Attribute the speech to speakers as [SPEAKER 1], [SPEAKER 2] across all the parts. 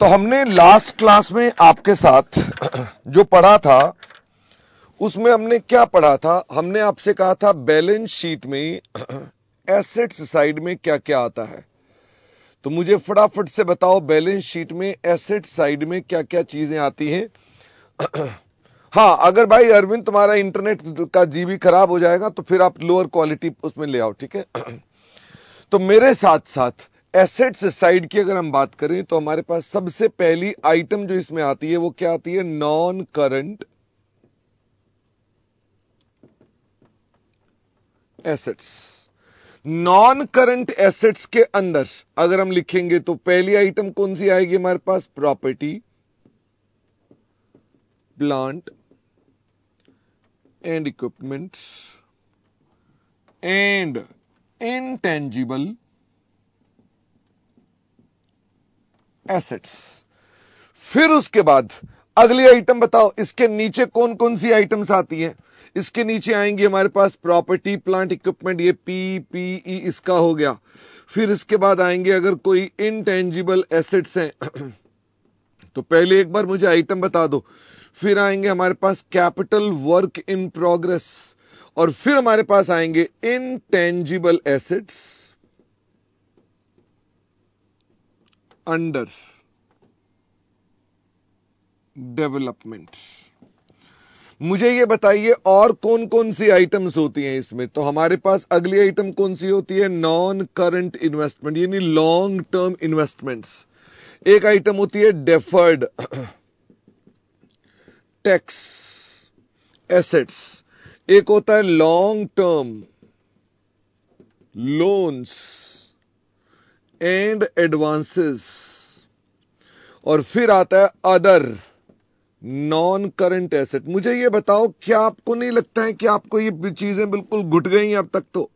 [SPEAKER 1] तो हमने last class में आपके साथ जो पढ़ा था उसमें हमने क्या पढ़ा था? हमने आपसे कहा था बैलेंस शीट में एसेट्स साइड में क्या क्या आता है। तो मुझे फटाफट से बताओ बैलेंस शीट में एसेट साइड में क्या क्या चीजें आती हैं। हाँ, अगर भाई अरविंद तुम्हारा इंटरनेट का जीबी खराब हो जाएगा तो फिर आप लोअर क्वालिटी उसमें ले आओ, ठीक है। तो मेरे साथ साथ एसेट्स साइड की अगर हम बात करें तो हमारे पास सबसे पहली आइटम जो इसमें आती है वो क्या आती है? Non current assets. Non current assets के अंदर अगर हम लिखेंगे तो पहली आइटम कौन सी आएगी हमारे पास? Property, plant and equipment and intangible assets. फिर उसके बाद अगली आइटम बताओ, इसके नीचे कौन कौन सी आइटम्स आती हैं? इसके नीचे आएंगे हमारे पास प्रॉपर्टी, प्लांट, इक्विपमेंट, ये पीपीई इसका हो गया। फिर इसके बाद आएंगे अगर कोई इंटेंजिबल एसेट्स हैं तो पहले एक बार मुझे आइटम बता दो। फिर आएंगे हमारे पास कैपिटल वर्क इन प्रोग्रेस और फिर हमारे पास आएंगे इंटेंजिबल एसेट्स अंडर डेवलपमेंट। मुझे ये बताइए और कौन कौन सी आइटम्स होती हैं इसमें? तो हमारे पास अगली आइटम कौन सी होती है? नॉन करंट इन्वेस्टमेंट यानी लॉन्ग टर्म इन्वेस्टमेंट्स। एक आइटम होती है डेफर्ड टैक्स एसेट्स, एक होता है long term loans and advances और फिर आता है अदर नॉन करंट एसेट। मुझे ये बताओ, क्या आपको नहीं लगता है कि आपको ये चीजें बिल्कुल घुट गई हैं अब तक? तो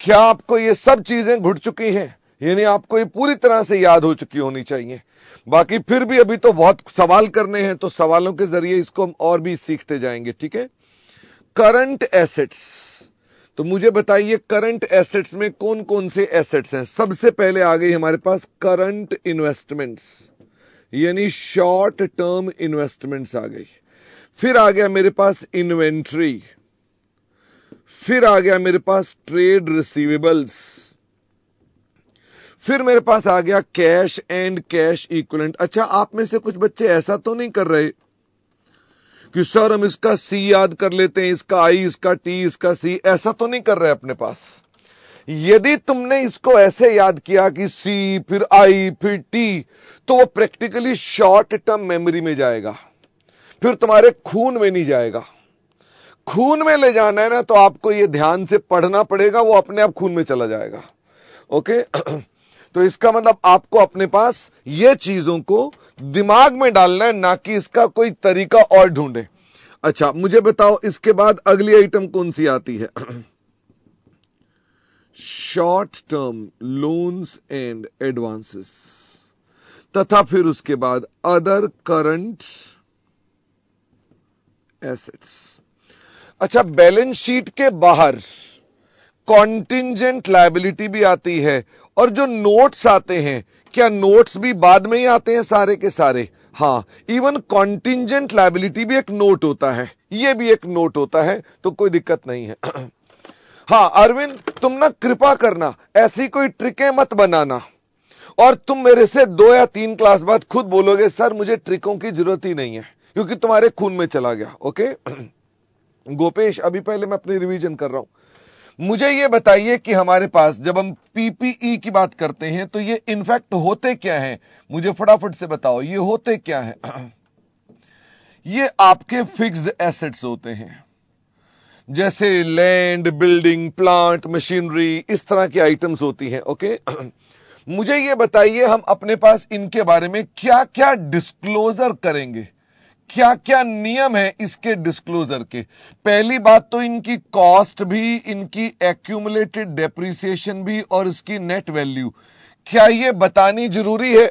[SPEAKER 1] क्या आपको ये सब चीजें घुट चुकी हैं? यानी आपको ये पूरी तरह से याद हो चुकी होनी चाहिए। बाकी फिर भी अभी तो बहुत सवाल करने हैं, तो सवालों के जरिए इसको हम और भी सीखते जाएंगे, ठीक है। करंट एसेट्स, तो मुझे बताइए करंट एसेट्स में कौन कौन से एसेट्स हैं? सबसे पहले आ गई हमारे पास करंट इन्वेस्टमेंट्स यानी शॉर्ट टर्म इन्वेस्टमेंट्स आ गई। फिर आ गया मेरे पास इन्वेंट्री, फिर आ गया मेरे पास ट्रेड रिसीवेबल्स, फिर मेरे पास आ गया कैश एंड कैश इक्विवेलेंट। अच्छा, आप में से कुछ बच्चे ऐसा तो नहीं कर रहे कि सर हम इसका सी याद कर लेते हैं, इसका आई, इसका टी, इसका सी, ऐसा तो नहीं कर रहे अपने पास? यदि तुमने इसको ऐसे याद किया कि सी फिर आई फिर टी, तो वो प्रैक्टिकली शॉर्ट टर्म मेमोरी में जाएगा, फिर तुम्हारे खून में नहीं जाएगा। खून में ले जाना है ना तो आपको ये ध्यान से पढ़ना पड़ेगा, वो अपने आप खून में चला जाएगा। ओके तो इसका मतलब आपको अपने पास ये चीजों को दिमाग में डालना है, ना कि इसका कोई तरीका और ढूंढे। अच्छा, मुझे बताओ इसके बाद अगली आइटम कौन सी आती है? Short term loans and advances तथा फिर उसके बाद अदर करंट एसेट्स। अच्छा, बैलेंस शीट के बाहर कॉन्टिंजेंट लायबिलिटी भी आती है और जो नोट्स आते हैं, क्या नोट्स भी बाद में ही आते हैं सारे के सारे? हाँ, इवन कॉन्टिंजेंट लायबिलिटी भी एक नोट होता है, ये भी एक नोट होता है, तो कोई दिक्कत नहीं है। हाँ अरविंद, तुम ना कृपा करना ऐसी कोई ट्रिकें मत बनाना, और तुम मेरे से 2 या 3 क्लास बाद खुद बोलोगे सर मुझे ट्रिकों की जरूरत ही नहीं है, क्योंकि तुम्हारे खून में चला गया। ओके गोपेश, अभी पहले मैं अपनी रिवीजन कर रहा हूं। मुझे ये बताइए कि हमारे पास जब हम पीपीई की बात करते हैं तो ये इनफैक्ट होते क्या हैं? मुझे फटाफट से बताओ ये होते क्या हैं? ये आपके फिक्स्ड एसेट्स होते हैं, जैसे लैंड, बिल्डिंग, प्लांट, मशीनरी, इस तरह की आइटम्स होती हैं। ओके मुझे ये बताइए हम अपने पास इनके बारे में क्या क्या डिस्क्लोजर करेंगे, क्या क्या नियम है इसके डिस्क्लोजर के? पहली बात तो इनकी कॉस्ट भी, इनकी एक्यूमुलेटेड डेप्रिसिएशन भी और इसकी नेट वैल्यू, क्या ये बतानी जरूरी है?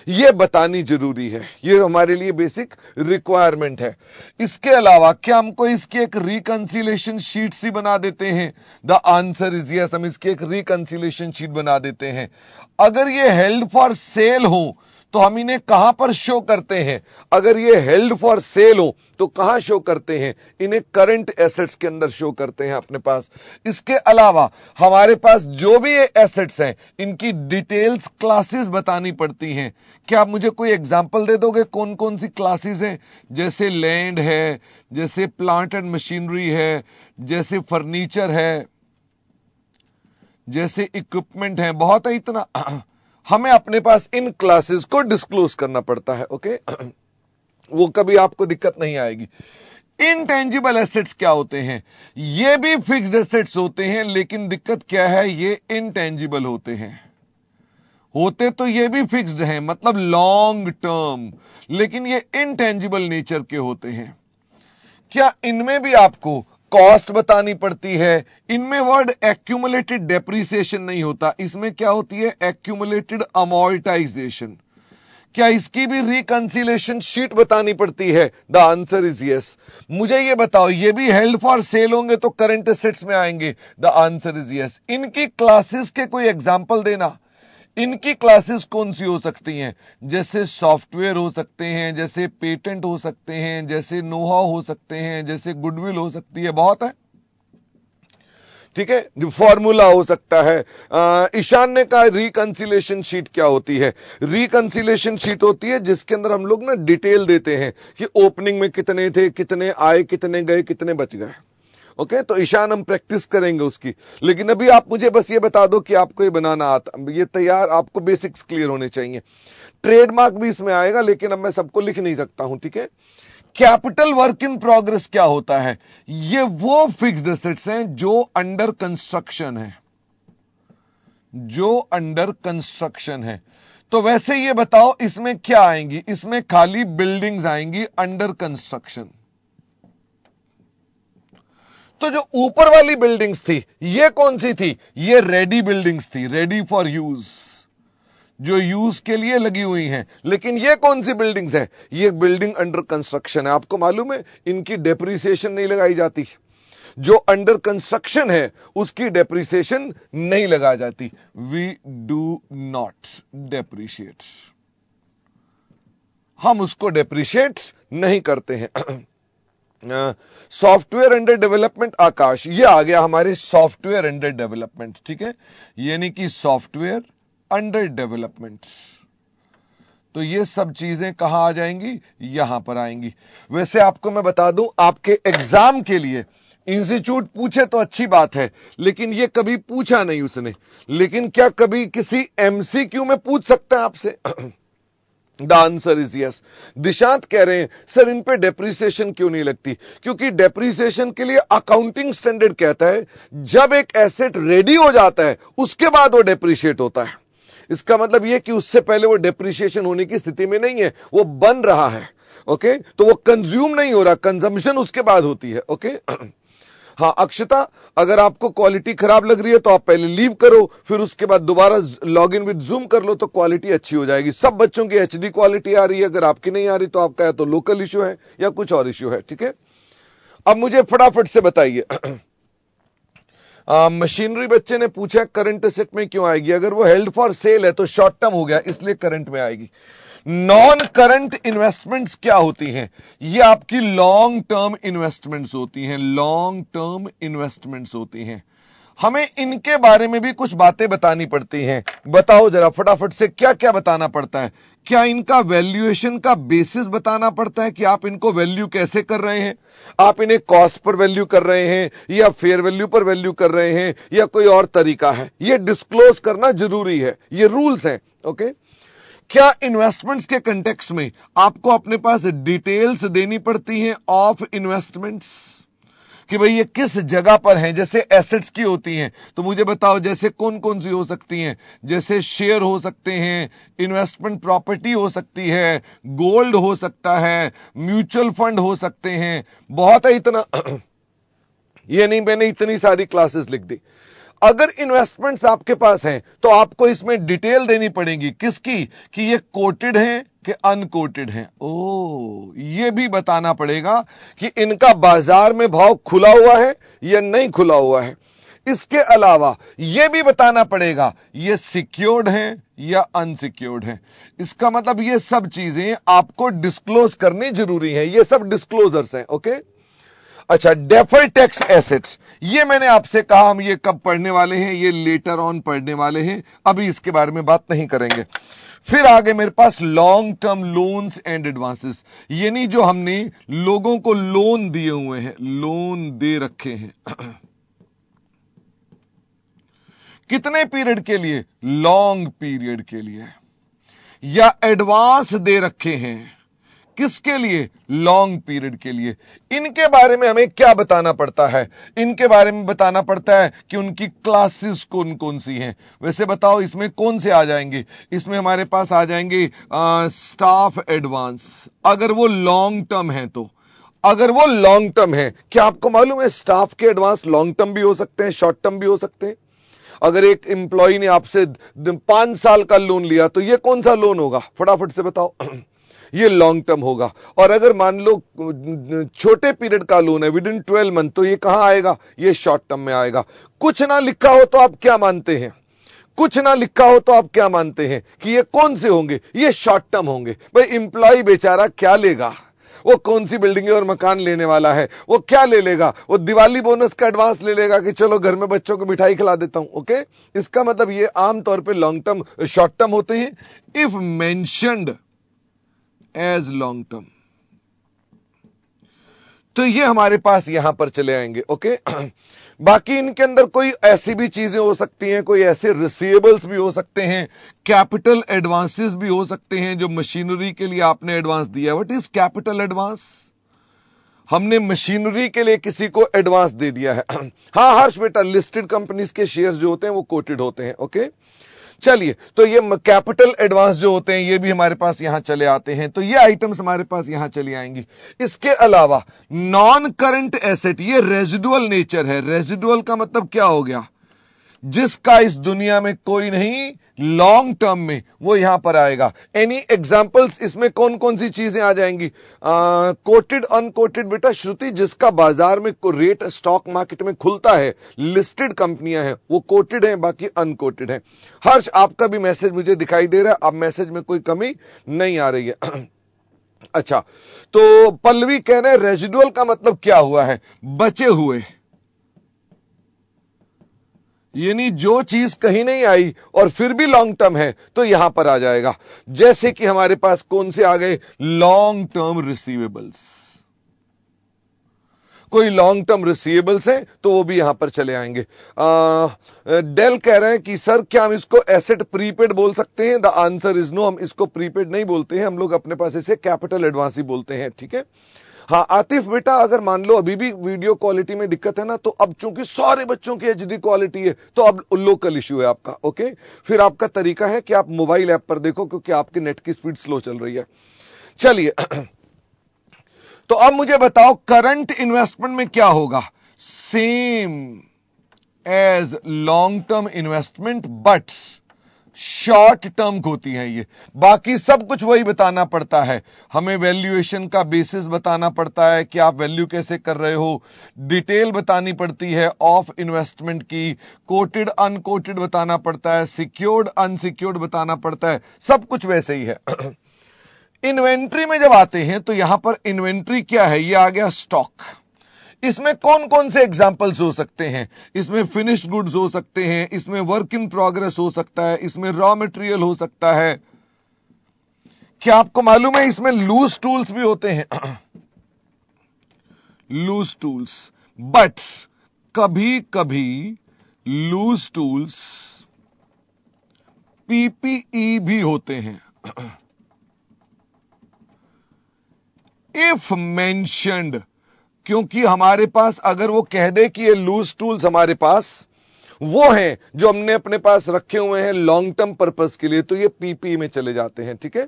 [SPEAKER 1] ये बतानी जरूरी है, ये हमारे लिए बेसिक रिक्वायरमेंट है। इसके अलावा क्या हमको इसकी एक रिकंसिलेशन शीट सी बना देते हैं? द आंसर इज यस, हम इसकी एक रिकंसिलेशन शीट बना देते हैं। अगर ये हेल्ड फॉर सेल हो तो हम इन्हें कहां पर शो करते हैं? अगर ये हेल्ड फॉर सेल हो तो कहां शो करते हैं? इन्हें करंट एसेट्स के अंदर शो करते हैं अपने पास। इसके अलावा हमारे पास जो भी ये एसेट्स हैं इनकी डिटेल्स क्लासेस बतानी पड़ती हैं। क्या आप मुझे कोई एग्जांपल दे दोगे कौन कौन सी क्लासेस हैं? जैसे लैंड है, जैसे प्लांट एंड मशीनरी है, जैसे फर्नीचर है, जैसे इक्विपमेंट है, बहुत है इतना। हमें अपने पास इन क्लासेस को डिस्क्लोज करना पड़ता है। ओके वो कभी आपको दिक्कत नहीं आएगी। इनटेंजिबल एसेट्स क्या होते हैं? ये भी फिक्स्ड एसेट्स होते हैं, लेकिन दिक्कत क्या है, ये इनटेंजिबल होते हैं। होते तो ये भी फिक्स्ड हैं, मतलब लॉन्ग टर्म, लेकिन ये इनटेंजिबल नेचर के होते हैं। क्या इनमें भी आपको कॉस्ट बतानी पड़ती है? इनमें वर्ड एक्यूमुलेटेड डेप्रिसिएशन नहीं होता, इसमें क्या होती है? Accumulated amortisation. क्या इसकी भी रिकंसिलेशन शीट बतानी पड़ती है? The answer is yes. मुझे ये बताओ, ये भी हेल्ड फॉर सेल होंगे तो करंट एसेट्स में आएंगे? The answer is yes. इनकी क्लासेस के कोई एग्जांपल देना। इनकी क्लासेस कौन सी हो सकती हैं? जैसे सॉफ्टवेयर हो सकते हैं, जैसे पेटेंट हो सकते हैं, जैसे नोहाउ हो सकते हैं, जैसे गुडविल हो सकती है, बहुत है। ठीक है, जो फॉर्मूला हो सकता है। ईशान ने कहा रिकंसिलेशन शीट क्या होती है? रिकंसिलेशन शीट होती है जिसके अंदर हम लोग ना डिटेल देते हैं कि ओपनिंग में कितने थे, कितने आए, कितने गए, कितने बच गए। ओके तो ईशान हम प्रैक्टिस करेंगे उसकी, लेकिन अभी आप मुझे बस ये बता दो कि आपको ये बनाना आता, ये तैयार, आपको बेसिक्स क्लियर होने चाहिए। ट्रेडमार्क भी इसमें आएगा, लेकिन अब मैं सबको लिख नहीं सकता हूं। ठीक है, कैपिटल वर्क इन प्रोग्रेस क्या होता है? ये वो फिक्स्ड एसेट्स हैं जो अंडर कंस्ट्रक्शन है, जो अंडर कंस्ट्रक्शन है। तो वैसे ये बताओ इसमें क्या आएंगी? इसमें खाली बिल्डिंग्स आएंगी अंडर कंस्ट्रक्शन। तो जो ऊपर वाली बिल्डिंग्स थी ये कौन सी थी? ये रेडी बिल्डिंग्स थी, रेडी फॉर यूज, जो यूज के लिए लगी हुई हैं। लेकिन ये कौन सी बिल्डिंग्स है? ये बिल्डिंग अंडर कंस्ट्रक्शन है। आपको मालूम है इनकी डेप्रिसिएशन नहीं लगाई जाती। जो अंडर कंस्ट्रक्शन है उसकी डेप्रिसिएशन नहीं लगाई जाती। वी डू नॉट डेप्रिशिएट, हम उसको डेप्रिशिएट नहीं करते हैं। सॉफ्टवेयर अंडर डेवलपमेंट, आकाश, ये आ गया हमारे सॉफ्टवेयर अंडर डेवलपमेंट। ठीक है, यानी कि सॉफ्टवेयर अंडर डेवलपमेंट। तो ये सब चीजें कहां आ जाएंगी? यहां पर आएंगी। वैसे आपको मैं बता दूं, आपके एग्जाम के लिए इंस्टीट्यूट पूछे तो अच्छी बात है, लेकिन ये कभी पूछा नहीं उसने। लेकिन क्या कभी किसी एमसीक्यू में पूछ सकता है आपसे? The answer is yes. Dishant कह रहे हैं सर इन पे डेप्रिसिएशन क्यों नहीं लगती? क्योंकि डेप्रिसिएशन के लिए अकाउंटिंग स्टैंडर्ड कहता है जब एक एसेट रेडी हो जाता है उसके बाद वो डेप्रिशिएट होता है। इसका मतलब यह कि उससे पहले वो डेप्रिसिएशन होने की स्थिति में नहीं है, वो बन रहा है। ओके तो वो कंज्यूम नहीं हो रहा, कंजम्पशन उसके बाद होती है। ओके हाँ अक्षता, अगर आपको क्वालिटी खराब लग रही है तो आप पहले लीव करो, फिर उसके बाद दोबारा लॉग इन विद जूम कर लो तो क्वालिटी अच्छी हो जाएगी। सब बच्चों की एचडी क्वालिटी आ रही है, अगर आपकी नहीं आ रही तो आपका या तो लोकल इश्यू है या कुछ और इश्यू है। ठीक है, अब मुझे फटाफट से बताइए, मशीनरी बच्चे ने पूछा करंट एसेट में क्यों आएगी? अगर वो हेल्ड फॉर सेल है तो शॉर्ट टर्म हो गया, इसलिए करंट में आएगी। नॉन करंट इन्वेस्टमेंट्स क्या होती हैं? ये आपकी लॉन्ग टर्म इन्वेस्टमेंट्स होती हैं, लॉन्ग टर्म इन्वेस्टमेंट्स होती हैं। हमें इनके बारे में भी कुछ बातें बतानी पड़ती हैं। बताओ जरा फटाफट से, क्या क्या बताना पड़ता है? क्या इनका वैल्यूएशन का बेसिस बताना पड़ता है कि आप इनको वैल्यू कैसे कर रहे हैं? आप इन्हें कॉस्ट पर वैल्यू कर रहे हैं या फेयर वैल्यू पर वैल्यू कर रहे हैं या कोई और तरीका है? यह डिस्क्लोज करना जरूरी है, ये रूल्स हैं। ओके क्या इन्वेस्टमेंट्स के कंटेक्स्ट में आपको अपने पास डिटेल्स देनी पड़ती हैं ऑफ इन्वेस्टमेंट्स कि भाई ये किस जगह पर हैं? जैसे एसेट्स की होती हैं तो मुझे बताओ जैसे कौन कौन सी हो सकती हैं? जैसे शेयर हो सकते हैं, इन्वेस्टमेंट प्रॉपर्टी हो सकती है, गोल्ड हो सकता है, म्यूचुअल फंड हो सकते हैं, बहुत है इतना। ये नहीं मैंने इतनी सारी क्लासेस लिख दी। अगर इन्वेस्टमेंट्स आपके पास हैं तो आपको इसमें डिटेल देनी पड़ेगी, किसकी, कि ये कोटेड हैं कि अनकोटेड हैं। ओ, ये भी बताना पड़ेगा कि इनका बाजार में भाव खुला हुआ है या नहीं खुला हुआ है। इसके अलावा यह भी बताना पड़ेगा ये सिक्योर्ड हैं या अनसिक्योर्ड हैं। इसका मतलब ये सब चीजें आपको डिस्क्लोज करनी जरूरी है, ये सब डिस्क्लोजर्स हैं। ओके, अच्छा, डेफर्ड टैक्स एसेट्स, ये मैंने आपसे कहा हम ये कब पढ़ने वाले हैं, ये लेटर ऑन पढ़ने वाले हैं, अभी इसके बारे में बात नहीं करेंगे। फिर आगे मेरे पास long term loans and advances, यानी जो हमने लोगों को लोन दिए हुए हैं, लोन दे रखे हैं कितने पीरियड के लिए, लॉन्ग पीरियड के लिए, या एडवांस दे रखे हैं किसके लिए, लॉन्ग पीरियड के लिए। इनके बारे में हमें क्या बताना पड़ता है, इनके बारे में बताना पड़ता है कि उनकी क्लासेस कौन कौन सी हैं। वैसे बताओ इसमें कौन से आ जाएंगे, इसमें हमारे पास आ जाएंगे स्टाफ एडवांस, अगर वो लॉन्ग टर्म है तो। अगर वो लॉन्ग टर्म है, क्या आपको मालूम है स्टाफ के एडवांस लॉन्ग टर्म भी हो सकते हैं, शॉर्ट टर्म भी हो सकते हैं। अगर एक एम्प्लॉय ने आपसे 5 साल का लोन लिया तो ये कौन सा लोन होगा, फटाफट से बताओ ये लॉन्ग टर्म होगा। और अगर मान लो छोटे पीरियड का लोन है विद इन 12 मंथ, तो ये कहां आएगा, ये शॉर्ट टर्म में आएगा। कुछ ना लिखा हो तो आप क्या मानते हैं, कुछ ना लिखा हो तो आप क्या मानते हैं कि ये कौन से होंगे, ये शॉर्ट टर्म होंगे। भाई एम्प्लॉय बेचारा क्या लेगा, वो कौन सी बिल्डिंग और मकान लेने वाला है, वो क्या ले लेगा, वो दिवाली बोनस का एडवांस ले लेगा कि चलो घर में बच्चों को मिठाई खिला देता हूं। ओके, इसका मतलब ये आमतौर पे लॉन्ग टर्म, शॉर्ट टर्म होते हैं if mentioned as long term. तो ये हमारे पास यहां पर चले आएंगे। ओके बाकी इनके अंदर कोई ऐसी भी चीजें हो सकती हैं, कोई ऐसे रिसीवेबल्स भी हो सकते हैं, कैपिटल एडवांसेस भी हो सकते हैं, जो मशीनरी के लिए आपने एडवांस दिया। व्हाट इज कैपिटल एडवांस, हमने मशीनरी के लिए किसी को एडवांस दे दिया है। हाँ हर्ष बेटा, लिस्टेड कंपनीज के शेयर्स जो होते हैं वो कोटेड होते हैं। ओके चलिए, तो ये कैपिटल एडवांस जो होते हैं ये भी हमारे पास यहां चले आते हैं, तो ये आइटम्स हमारे पास यहां चली आएंगी। इसके अलावा नॉन करंट एसेट, ये रेजिडुअल नेचर है। रेजिडुअल का मतलब क्या हो गया, जिसका इस दुनिया में कोई नहीं, लॉन्ग टर्म में, वो यहां पर आएगा। एनी एग्जांपल्स, इसमें कौन कौन सी चीजें आ जाएंगी, कोटेड अनकोटेड बेटा श्रुति, जिसका बाजार में रेट स्टॉक मार्केट में खुलता है, लिस्टेड कंपनियां हैं, वो कोटेड हैं, बाकी अनकोटेड हैं। हर्ष आपका भी मैसेज मुझे दिखाई दे रहा है, अब मैसेज में कोई कमी नहीं आ रही है। अच्छा, तो पल्लवी कह रहे हैं रेजिडुअल का मतलब क्या हुआ है, बचे हुए, यानी जो चीज कहीं नहीं आई और फिर भी लॉन्ग टर्म है तो यहां पर आ जाएगा। जैसे कि हमारे पास कौन से आ गए, लॉन्ग टर्म रिसीवेबल्स, कोई लॉन्ग टर्म रिसीवेबल्स हैं तो वो भी यहां पर चले आएंगे। डेल कह रहे हैं कि सर क्या हम इसको एसेट प्रीपेड बोल सकते हैं, द आंसर इज नो, हम इसको प्रीपेड नहीं बोलते हैं, हम लोग अपने पास इसे कैपिटल एडवांस ही बोलते हैं। ठीक है, हाँ आतिफ बेटा, अगर मान लो अभी भी वीडियो क्वालिटी में दिक्कत है ना, तो अब चूंकि सारे बच्चों की एचडी क्वालिटी है तो अब लोकल इश्यू है आपका। ओके, फिर आपका तरीका है कि आप मोबाइल ऐप पर देखो, क्योंकि आपके नेट की स्पीड स्लो चल रही है। चलिए तो अब मुझे बताओ करंट इन्वेस्टमेंट में क्या होगा, same as long term investment but short term होती है ये। बाकी सब कुछ वही बताना पड़ता है, हमें वैल्यूएशन का बेसिस बताना पड़ता है कि आप वैल्यू कैसे कर रहे हो, डिटेल बतानी पड़ती है ऑफ इन्वेस्टमेंट की, कोटेड अनकोटेड बताना पड़ता है, सिक्योर्ड अनसिक्योर्ड बताना पड़ता है, सब कुछ वैसे ही है। इन्वेंट्री में जब आते हैं तो यहां पर इन्वेंट्री क्या है, ये आ गया स्टॉक। इसमें कौन कौन से एग्जाम्पल्स हो सकते हैं, इसमें फिनिश्ड गुड्स हो सकते हैं, इसमें वर्क इन प्रोग्रेस हो सकता है, इसमें रॉ मटेरियल हो सकता है। क्या आपको मालूम है इसमें लूज टूल्स भी होते हैं, लूज टूल्स, बट कभी कभी लूज टूल्स पीपीई भी होते हैं इफ मेंशन्ड, क्योंकि हमारे पास अगर वो कह दे कि ये लूज टूल्स हमारे पास वो हैं जो हमने अपने पास रखे हुए हैं लॉन्ग टर्म पर्पस के लिए, तो ये पीपी में चले जाते हैं। ठीक है,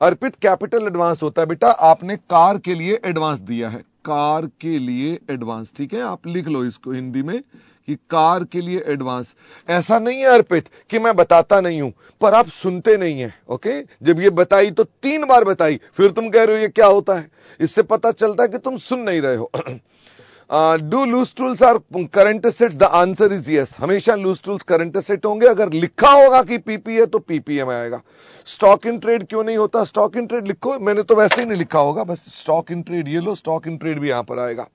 [SPEAKER 1] अर्पित कैपिटल एडवांस होता है बेटा, आपने कार के लिए एडवांस दिया है, कार के लिए एडवांस। ठीक है, आप लिख लो इसको हिंदी में कि कार के लिए एडवांस। ऐसा नहीं है अर्पित कि मैं बताता नहीं हूं, पर आप सुनते नहीं है। ओके, जब ये बताई तो 3 बार बताई, फिर तुम कह रहे हो ये क्या होता है। इससे पता चलता है कि तुम सुन नहीं रहे हो। Do loose tools are current assets? The answer is yes. हमेशा लूज टूल्स करंट एसेट होंगे। अगर लिखा होगा कि पीपी है तो पीपीएम आएगा। स्टॉक इन ट्रेड क्यों नहीं होता? स्टॉक इन ट्रेड लिखो, मैंने तो वैसे ही नहीं लिखा होगा, बस स्टॉक इन ट्रेड ये लो, स्टॉक इन ट्रेड भी यहां पर आएगा।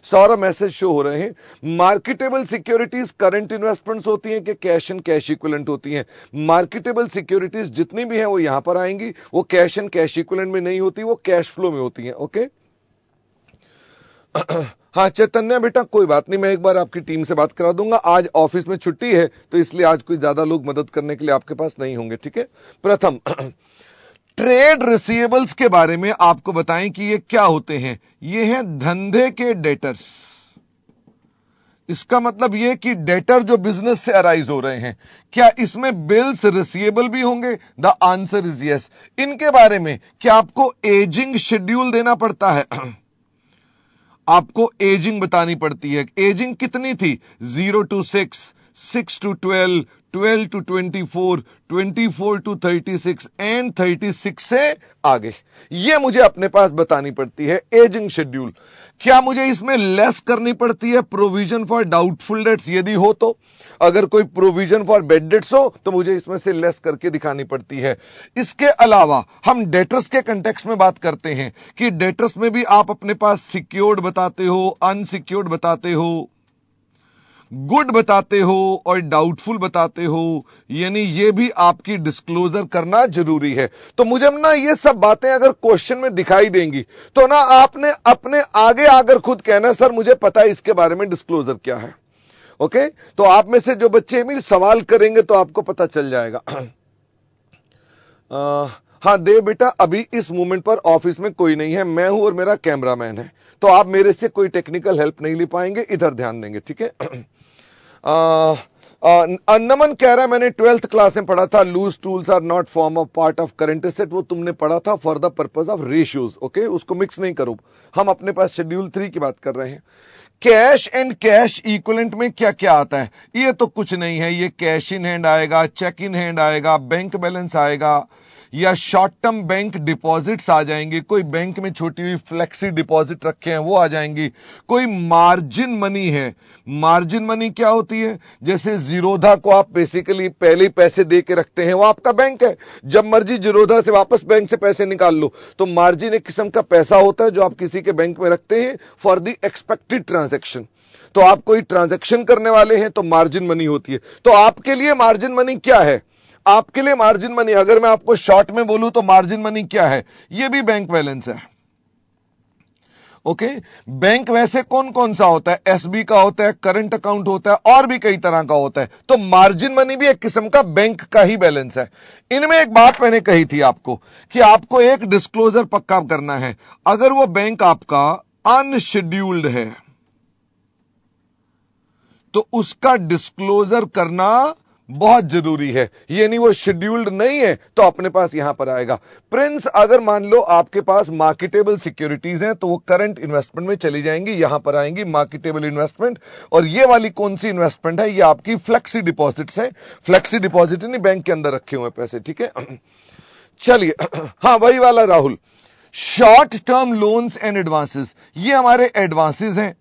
[SPEAKER 1] सौरभ मैसेज शो हो रहे हैं। मार्केटेबल सिक्योरिटीज करंट इन्वेस्टमेंट्स होती हैं कि कैश एंड कैश इक्विवेलेंट होती हैं? मार्केटेबल सिक्योरिटीज जितनी भी हैं वो यहां पर आएंगी, वो कैश एंड कैश इक्विवेलेंट में नहीं होती, वो कैश फ्लो में होती हैं। ओके हाँ चैतन्य बेटा, कोई बात नहीं, मैं एक बार आपकी टीम से बात करा दूंगा। आज ऑफिस में छुट्टी है तो इसलिए आज कोई ज्यादा लोग मदद करने के लिए आपके पास नहीं होंगे। ठीक है, प्रथम ट्रेड रिसीवेबल्स के बारे में आपको बताएं कि ये क्या होते हैं। ये हैं धंधे के डेटर्स। इसका मतलब यह कि डेटर जो बिजनेस से अराइज हो रहे हैं, क्या इसमें बिल्स रिसीवेबल भी होंगे? The answer is yes. इनके बारे में क्या आपको एजिंग शेड्यूल देना पड़ता है? आपको एजिंग बतानी पड़ती है। एजिंग कितनी थी? 0 to 6, 6 to 12, 12 to 24, 24 to 36 and 36 से आगे। ये मुझे अपने पास बतानी पड़ती है एजिंग शेड्यूल। क्या मुझे इसमें लेस करनी पड़ती है प्रोविजन फॉर डाउटफुल डेट्स? यदि हो तो, अगर कोई प्रोविजन फॉर बेड डेट्स हो तो मुझे इसमें से लेस करके दिखानी पड़ती है। इसके अलावा हम डेटर्स के कंटेक्स्ट में बात करते हैं कि डेटर्स में भी आप अपने पास सिक्योर्ड बताते हो, अनसिक्योर्ड बताते हो, गुड बताते हो और डाउटफुल बताते हो, यानी ये भी आपकी डिस्क्लोजर करना जरूरी है। तो मुझे ना ये सब बातें अगर क्वेश्चन में दिखाई देंगी तो ना आपने अपने आगे आकर खुद कहना सर मुझे पता है इसके बारे में डिस्क्लोजर क्या है। ओके, तो आप में से जो बच्चे भी सवाल करेंगे तो आपको पता चल जाएगा। हाँ देव बेटा, अभी इस मोमेंट पर ऑफिस में कोई नहीं है, मैं हूं और मेरा कैमरामैन है, तो आप मेरे से कोई टेक्निकल हेल्प नहीं ले पाएंगे, इधर ध्यान देंगे। ठीक है। नमन कह रहा है मैंने 12th क्लास में पढ़ा था loose tools are not form of part of current asset. वो तुमने पढ़ा था for the purpose of ratios. Okay, उसको मिक्स नहीं करो, हम अपने पास शेड्यूल 3 की बात कर रहे हैं। कैश एंड कैश इक्विवेलेंट में क्या क्या आता है? ये तो कुछ नहीं है, ये कैश इन हैंड आएगा, चेक इन हैंड आएगा, बैंक बैलेंस आएगा, या शॉर्ट टर्म बैंक डिपॉजिट्स आ जाएंगे। कोई बैंक में छोटी हुई फ्लेक्सी डिपॉजिट रखे हैं वो आ जाएंगी। कोई मार्जिन मनी है। मार्जिन मनी क्या होती है? जैसे जीरोधा को आप बेसिकली पहले ही पैसे दे के रखते हैं, वो आपका बैंक है, जब मर्जी जीरोधा से वापस बैंक से पैसे निकाल लो। तो मार्जिन एक किस्म का पैसा होता है जो आप किसी के बैंक में रखते हैं फॉर द एक्सपेक्टेड ट्रांजैक्शन। तो आप कोई ट्रांजैक्शन करने वाले हैं तो मार्जिन मनी होती है। तो आपके लिए मार्जिन मनी क्या है? आपके लिए मार्जिन मनी, अगर मैं आपको शॉर्ट में बोलूं तो मार्जिन मनी क्या है? यह भी बैंक बैलेंस है। ओके, बैंक वैसे कौन कौन सा होता है? एसबी का होता है, करंट अकाउंट होता है, और भी कई तरह का होता है। तो मार्जिन मनी भी एक किस्म का बैंक का ही बैलेंस है। इनमें एक बात मैंने कही थी आपको कि आपको एक डिस्क्लोजर पक्का करना है। अगर वो बैंक आपका अनशेड्यूल्ड है तो उसका डिस्क्लोजर करना बहुत जरूरी है। यानी वो शेड्यूल्ड नहीं है तो अपने पास यहां पर आएगा। प्रिंस, अगर मान लो आपके पास मार्केटेबल सिक्योरिटीज हैं तो वो करंट इन्वेस्टमेंट में चली जाएंगी, यहां पर आएंगी मार्केटेबल इन्वेस्टमेंट। और ये वाली कौन सी इन्वेस्टमेंट है? ये आपकी फ्लेक्सी डिपॉजिट्स है। फ्लेक्सी डिपॉजिट नहीं, बैंक के अंदर रखे हुए पैसे। ठीक है, चलिए, हाँ वही वाला Rahul. Short term loans and advances, ये हमारे एडवांसेस हैं।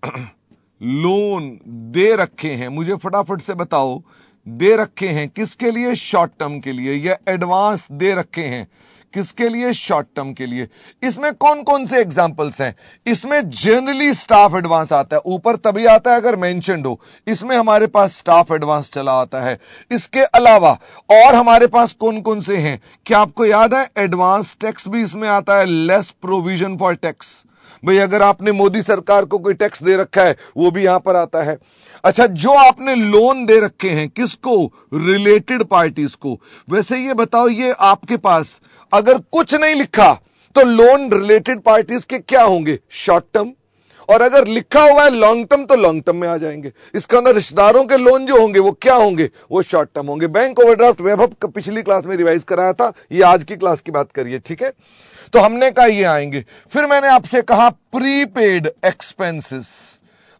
[SPEAKER 1] लोन दे रखे हैं, मुझे फटाफट से बताओ, दे रखे हैं किसके लिए? शॉर्ट टर्म के लिए। या एडवांस दे रखे हैं किसके लिए? शॉर्ट टर्म के लिए। इसमें कौन कौन से एग्जांपल्स हैं? इसमें जनरली स्टाफ एडवांस आता है, ऊपर तभी आता है अगर मेंशन्ड हो। इसमें हमारे पास स्टाफ एडवांस चला आता है। इसके अलावा और हमारे पास कौन कौन से हैं? क्या आपको याद है? एडवांस टैक्स भी इसमें आता है, लेस प्रोविजन फॉर टैक्स। भाई अगर आपने मोदी सरकार को कोई टैक्स दे रखा है वो भी यहां पर आता है। अच्छा, जो आपने लोन दे रखे हैं किसको? रिलेटेड पार्टीज को। वैसे ये बताओ, ये आपके पास अगर कुछ नहीं लिखा तो लोन रिलेटेड पार्टीज के क्या होंगे? Short term. और अगर लिखा हुआ है लॉन्ग टर्म तो लॉन्ग टर्म में आ जाएंगे। इसके अंदर रिश्तेदारों के लोन जो होंगे वो क्या होंगे? वो शॉर्ट टर्म होंगे। बैंक ओवरड्राफ्ट वैभव पिछली क्लास में रिवाइज कराया था, ये आज की क्लास की बात करिए। ठीक है, तो हमने कहा ये आएंगे। फिर मैंने आपसे कहा प्रीपेड एक्सपेंसेस।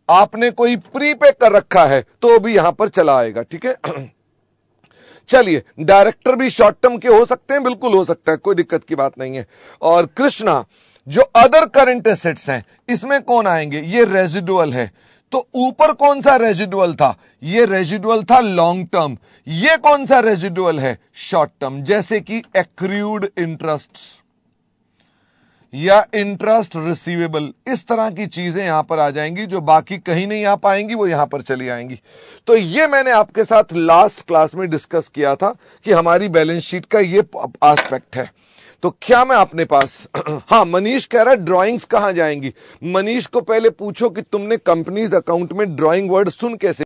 [SPEAKER 1] आपने कोई प्रीपे कर रखा है तो भी यहां पर चला आएगा, ठीक है। चलिए, डायरेक्टर भी शॉर्ट टर्म के हो सकते हैं, बिल्कुल हो सकता है, कोई दिक्कत की बात नहीं है। और कृष्णा, जो अदर करंट एसेट्स हैं इसमें कौन आएंगे, ये रेजिडुअल है, तो ऊपर कौन सा रेजिडुअल था, ये रेजिडुअल था लॉन्ग टर्म, ये कौन सा रेजिडुअल है, शॉर्ट टर्म, जैसे कि एक्रूड इंटरेस्ट या इंटरेस्ट रिसीवेबल, इस तरह की चीजें यहां पर आ जाएंगी जो बाकी कहीं नहीं आ पाएंगी, वो यहां पर चली आएंगी। तो ये मैंने आपके साथ लास्ट क्लास में डिस्कस किया था कि हमारी बैलेंस शीट का ये एस्पेक्ट है। तो क्या मैं अपने पास हाँ, मनीष कह रहा है ड्राइंग्स कहां जाएंगी। मनीष को पहले पूछो कि तुमने कंपनीज अकाउंट में ड्राइंग वर्ड सुन कैसे